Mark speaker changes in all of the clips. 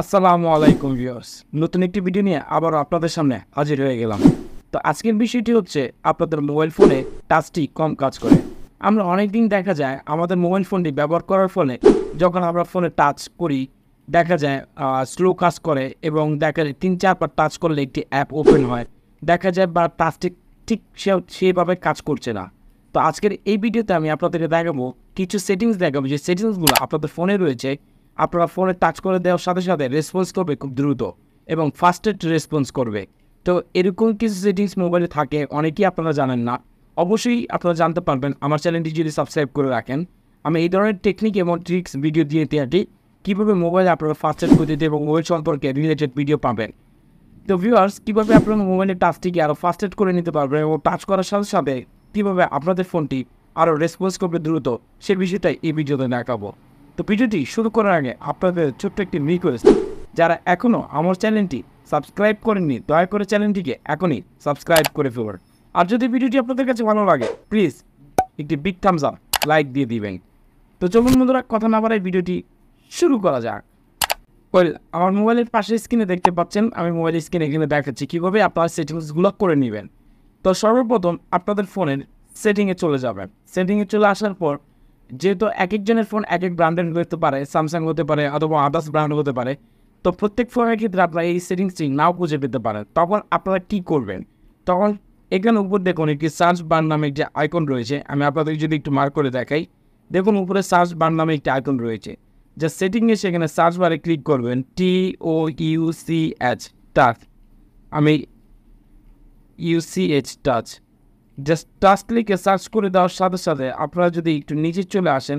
Speaker 1: আসসালামু আলাইকুম ভিউয়ার্স, নতুন একটি ভিডিও নিয়ে আবার আপনাদের সামনে হাজির হয়ে গেলাম। তো আজকের বিষয়টি হচ্ছে আপনাদের মোবাইল ফোনে টাচটি কম কাজ করে। আমরা অনেক দিন দেখা যায় আমাদের মোবাইল ফোনটি ব্যবহার করার ফলে যখন আমরা ফোনে টাচ করি দেখা যায় স্লো কাজ করে এবং দেখা যায় 3-4 বার টাচ করলে একটি অ্যাপ ওপেন হয়, দেখা যায় বা টাচটি ঠিক সেভাবে কাজ করছে না। তো আজকের এই ভিডিওতে আমি আপনাদেরকে দেখাবো কিছু সেটিংস দেখাবো, যে সেটিংসগুলো আপনাদের ফোনে রয়েছে আপনারা ফোনে টাচ করে দেওয়ার সাথে সাথে রেসপন্স করবে খুব দ্রুত এবং ফাস্টেস্ট রেসপন্স করবে। তো এরকম কিছু সেটিংস মোবাইলে থাকে, অনেকেই আপনারা জানেন না। অবশ্যই আপনারা জানতে পারবেন আমার চ্যানেলটি যদি সাবস্ক্রাইব করে রাখেন। আমি এই ধরনের টেকনিক এবং ট্রিক্স ভিডিও দিয়ে থাকি কীভাবে মোবাইলে আপনারা ফাস্টেস্ট করে দিতে এবং মোবাইল সম্পর্কে রিলেটেড ভিডিও পাবেন। তো ভিউয়ার্স, কীভাবে আপনারা মোবাইলের টাচটিকে আরও ফাস্টেস্ট করে নিতে পারবেন এবং টাচ করার সাথে সাথে কীভাবে আপনাদের ফোনটি আরও রেসপন্স করবে দ্রুত, সে বিষয়টাই এই ভিডিওতে দেখাবো। তো ভিডিওটি শুরু করার আগে আপনাদের ছোট্ট একটি রিকোয়েস্ট, যারা এখনও আমার চ্যানেলটি সাবস্ক্রাইব করেননি দয়া করে চ্যানেলটিকে এখনই সাবস্ক্রাইব করে ফেলুন। আর যদি ভিডিওটি আপনাদের কাছে ভালো লাগে প্লিজ একটি বিগ থামস আপ লাইক দিয়ে দিবেন। তো চলুন বন্ধুরা, কথা না বাড়াই ভিডিওটি শুরু করা যাক। আমার মোবাইলের পাশে স্ক্রিনে দেখতে পাচ্ছেন, আমি মোবাইলের স্ক্রিনে এখানে দেখাচ্ছি কীভাবে আপনারা সেটিংসগুলো করে নেবেন। তো সর্বপ্রথম আপনাদের ফোনের সেটিংয়ে চলে যাবেন। সেটিংয়ে চলে আসার পর, যেহেতু এক একজনের ফোন এক এক ব্র্যান্ডের হতে পারে, স্যামসাং হতে পারে অথবা আদার্স ব্র্যান্ড হতে পারে, তো প্রত্যেক ফোনের ক্ষেত্রে আপনারা এই সেটিংসটি নাও খুঁজে পেতে পারেন। তখন আপনারা কী করবেন, তখন এখানে উপর দেখুন একটি সার্চ বার নামে একটি আইকন রয়েছে। আমি আপনাদের যদি একটু মার্ক করে দেখাই, দেখুন উপরে সার্চ বার নামে একটি আইকন রয়েছে। যা সেটিংয়ে সেখানে সার্চ বারে ক্লিক করবেন, TOUCH টাচ, আমি UCH টাচ, জাস্ট টাচ ক্লিকে সার্চ করে দেওয়ার সাথে সাথে আপনারা যদি একটু নিচে চলে আসেন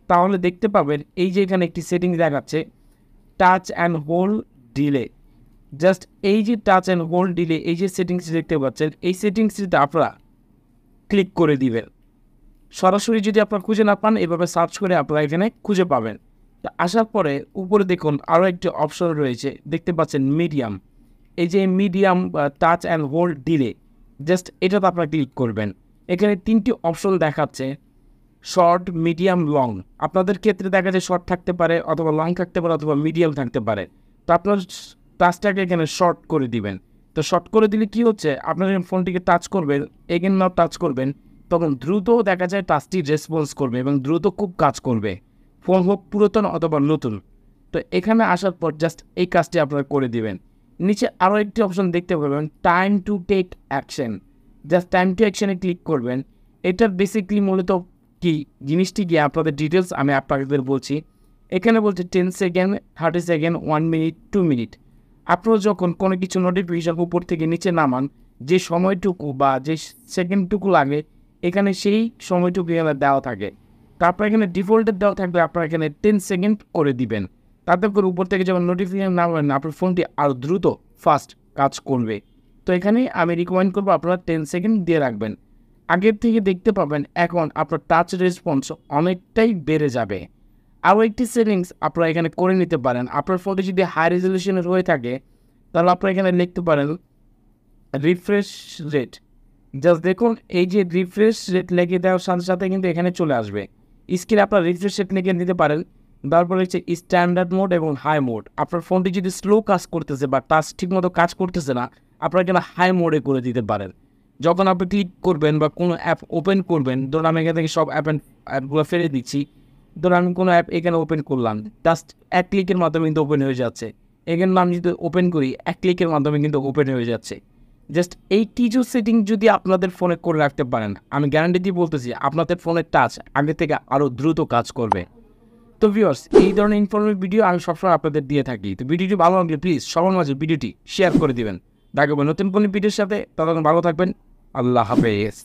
Speaker 1: তাহলে দেখতে পাবেন এই যে এখানে একটি সেটিংস দেখাচ্ছে touch and hold delay. Just এই যে টাচ অ্যান্ড হোল্ড ডিলে, এই যে সেটিংসটি দেখতে পাচ্ছেন, এই সেটিংসটিতে আপনারা ক্লিক করে দিবেন। সরাসরি যদি আপনারা খুঁজে না পান, এভাবে সার্চ করে আপনারা এখানে খুঁজে পাবেন। তো আসার পরে উপরে দেখুন আরও একটি অপশন রয়েছে, দেখতে পাচ্ছেন মিডিয়াম। এই যে medium touch and hold delay, just এটাতে আপনারা ক্লিক করবেন। এখানে 3টি অপশন দেখাচ্ছে, শর্ট, মিডিয়াম, লং। আপনাদের ক্ষেত্রে দেখা যায় শর্ট থাকতে পারে অথবা লং থাকতে পারে অথবা মিডিয়াম থাকতে পারে। তো আপনার টাচটাকে এখানে শর্ট করে দিবেন। তো শর্ট করে দিলে কি হচ্ছে, আপনার ফোনটিকে টাচ করবেন, এগেন নাও টাচ করবেন, তখন দ্রুত দেখা যায় টাচটি রেসপন্স করবে এবং দ্রুত খুব কাজ করবে, ফোন হোক পুরাতন অথবা নতুন। তো এখানে আসার পর জাস্ট এই কাজটি আপনারা করে দিবেন। নিচে আরও একটি অপশন দেখতে পাবেন, time to take action. Just time to অ্যাকশনে ক্লিক করবেন। এটার বেসিকলি মূলত কি জিনিসটি গিয়ে আপনাদের ডিটেলস আমি আপনাদের বলছি। এখানে বলছে 10 সেকেন্ড, 30 সেকেন্ড, 1 মিনিট, 2 মিনিট। আপনারা যখন কোনো কিছু নোটিফিকেশন উপর থেকে নিচে নামান, যে সময়টুকু বা যে সেকেন্ডটুকু লাগে এখানে সেই সময়টুকু এখানে দেওয়া থাকে। তারপর এখানে ডিফল্টের দেওয়া থাকবে, আপনারা এখানে 10 সেকেন্ড করে দিবেন। তাতে করে উপর থেকে যখন নোটিফিকেশন নামাবেন আপনার ফোনটি আরও দ্রুত ফাস্ট কাজ করবে। তো এখানে আমি রিকমেন্ড করবো আপনারা 10 সেকেন্ড দিয়ে রাখবেন। আগের থেকে দেখতে পাবেন এখন আপনার টাচ রেসপন্স অনেকটাই বেড়ে যাবে। আরও একটি সেটিংস আপনারা এখানে করে নিতে পারেন। আপনার ফোনটি যদি হাই রেজলিউশনের হয়ে থাকে তাহলে আপনারা এখানে লিখতে পারেন রিফ্রেশ রেট। জাস্ট দেখুন এই যে রিফ্রেশ রেট লিখে দেওয়ার সাথে সাথে কিন্তু এখানে চলে আসবে। স্ক্রিনে আপনার রিফ্রেশ রেট লিখে নিতে পারেন। তারপরে হচ্ছে স্ট্যান্ডার্ড মোড এবং হাই মোড। আপনার ফোনটি যদি স্লো কাজ করতেছে বা টাচ ঠিকমতো কাজ করতেছে না, আপনারা এখানে হাই মোডে করে দিতে পারেন। যখন আপনি ক্লিক করবেন বা কোনো অ্যাপ ওপেন করবেন, ধরুন আমি এখান থেকে সব অ্যাপগুলো ফেলে দিচ্ছি, ধরুন আমি কোনো অ্যাপ এখানে ওপেন করলাম, জাস্ট এক ক্লিকের মাধ্যমে কিন্তু ওপেন হয়ে যাচ্ছে। এখানে আমি যদি ওপেন করি এক ক্লিকের মাধ্যমে কিন্তু ওপেন হয়ে যাচ্ছে। জাস্ট এই কিছু সেটিং যদি আপনাদের ফোনে করে রাখতে পারেন, আমি গ্যারান্টি দিয়ে বলতেছি আপনাদের ফোনের টাচ আগে থেকে আরও দ্রুত কাজ করবে। তো ভিউয়ার্স, এই ধরনের ইনফরমেটিভ ভিডিও আমি সবসময় আপনাদের দিয়ে থাকি। তো ভিডিওটি ভালো লাগলে প্লিজ সবার মাঝে ভিডিওটি শেয়ার করে দিবেন। দেখাবো নতুন কোনো ভিডিওর সাথে, ততক্ষণ ভালো থাকবেন। আল্লাহ হাফেজ।